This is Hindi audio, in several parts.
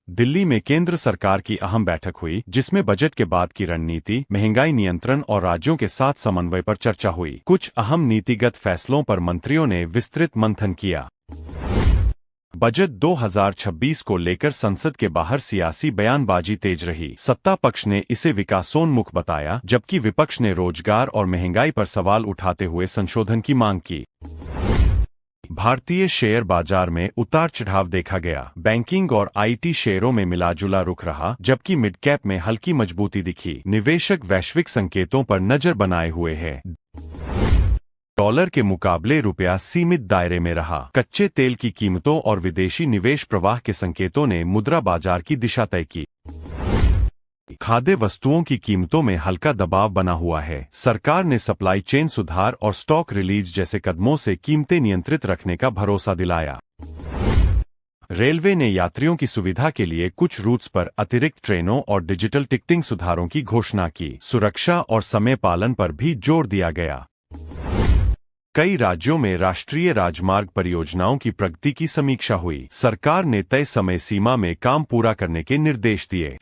दिल्ली में केंद्र सरकार की अहम बैठक हुई, जिसमें बजट के बाद की रणनीति, महंगाई नियंत्रण और राज्यों के साथ समन्वय पर चर्चा हुई। कुछ अहम नीतिगत फैसलों पर मंत्रियों ने विस्तृत मंथन किया। बजट 2026 को लेकर संसद के बाहर सियासी बयानबाजी तेज रही। सत्ता पक्ष ने इसे विकासोन्मुख बताया, जबकि विपक्ष ने रोजगार और महंगाई पर सवाल उठाते हुए संशोधन की मांग की। भारतीय शेयर बाजार में उतार चढ़ाव देखा गया। बैंकिंग और आईटी शेयरों में मिलाजुला रुख रहा, जबकि मिड कैप में हल्की मजबूती दिखी। निवेशक वैश्विक संकेतों पर नजर बनाए हुए हैं। डॉलर के मुकाबले रुपया सीमित दायरे में रहा। कच्चे तेल की कीमतों और विदेशी निवेश प्रवाह के संकेतों ने मुद्रा बाजार की दिशा तय की। खाद्य वस्तुओं की कीमतों में हल्का दबाव बना हुआ है। सरकार ने सप्लाई चेन सुधार और स्टॉक रिलीज जैसे कदमों से कीमतें नियंत्रित रखने का भरोसा दिलाया। रेलवे ने यात्रियों की सुविधा के लिए कुछ रूट्स पर अतिरिक्त ट्रेनों और डिजिटल टिकटिंग सुधारों की घोषणा की। सुरक्षा और समय पालन पर भी जोर दिया गया। कई राज्यों में राष्ट्रीय राजमार्ग परियोजनाओं की प्रगति की समीक्षा हुई। सरकार ने तय समय सीमा में काम पूरा करने के निर्देश दिए।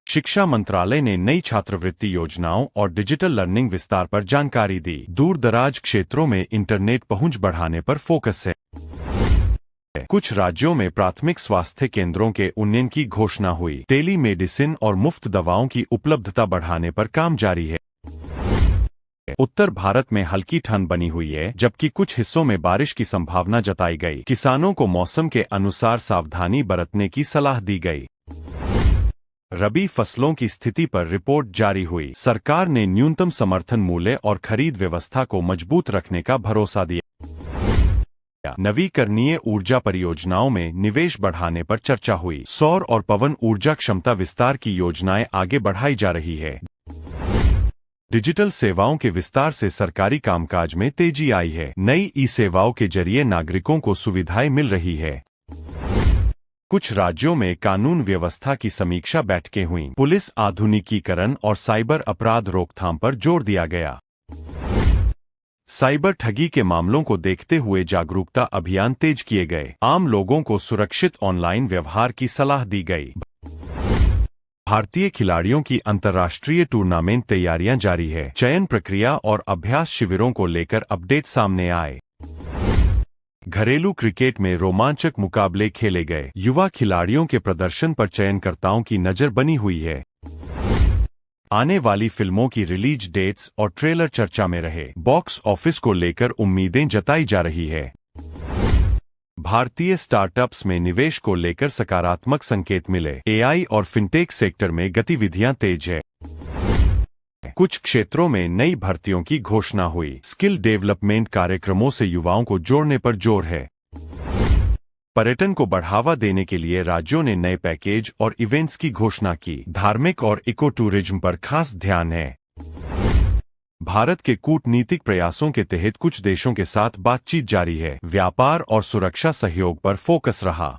शिक्षा मंत्रालय ने नई छात्रवृत्ति योजनाओं और डिजिटल लर्निंग विस्तार पर जानकारी दी। दूर दराज क्षेत्रों में इंटरनेट पहुंच बढ़ाने पर फोकस है। कुछ राज्यों में प्राथमिक स्वास्थ्य केंद्रों के उन्नयन की घोषणा हुई। टेली मेडिसिन और मुफ्त दवाओं की उपलब्धता बढ़ाने पर काम जारी है। उत्तर भारत में हल्की ठंड बनी हुई है, जबकि कुछ हिस्सों में बारिश की संभावना जताई गई। किसानों को मौसम के अनुसार सावधानी बरतने की सलाह दी गई। रबी फसलों की स्थिति पर रिपोर्ट जारी हुई। सरकार ने न्यूनतम समर्थन मूल्य और खरीद व्यवस्था को मजबूत रखने का भरोसा दिया। नवीकरणीय ऊर्जा परियोजनाओं में निवेश बढ़ाने पर चर्चा हुई। सौर और पवन ऊर्जा क्षमता विस्तार की योजनाएं आगे बढ़ाई जा रही है। डिजिटल सेवाओं के विस्तार से सरकारी कामकाज में तेजी आई है। नई ई सेवाओं के जरिए नागरिकों को सुविधाएं मिल रही है। कुछ राज्यों में कानून व्यवस्था की समीक्षा बैठकें हुईं। पुलिस आधुनिकीकरण और साइबर अपराध रोकथाम पर जोर दिया गया। साइबर ठगी के मामलों को देखते हुए जागरूकता अभियान तेज किए गए। आम लोगों को सुरक्षित ऑनलाइन व्यवहार की सलाह दी गई। भारतीय खिलाड़ियों की अंतर्राष्ट्रीय टूर्नामेंट तैयारियां जारी है। चयन प्रक्रिया और अभ्यास शिविरों को लेकर अपडेट सामने आए। घरेलू क्रिकेट में रोमांचक मुकाबले खेले गए। युवा खिलाड़ियों के प्रदर्शन पर चयनकर्ताओं की नजर बनी हुई है। आने वाली फिल्मों की रिलीज डेट्स और ट्रेलर चर्चा में रहे। बॉक्स ऑफिस को लेकर उम्मीदें जताई जा रही है। भारतीय स्टार्टअप्स में निवेश को लेकर सकारात्मक संकेत मिले। एआई और फिनटेक सेक्टर में गतिविधियां तेज है। कुछ क्षेत्रों में नई भर्तियों की घोषणा हुई। स्किल डेवलपमेंट कार्यक्रमों से युवाओं को जोड़ने पर जोर है। पर्यटन को बढ़ावा देने के लिए राज्यों ने नए पैकेज और इवेंट्स की घोषणा की। धार्मिक और इको टूरिज्म पर खास ध्यान है। भारत के कूटनीतिक प्रयासों के तहत कुछ देशों के साथ बातचीत जारी है। व्यापार और सुरक्षा सहयोग पर फोकस रहा।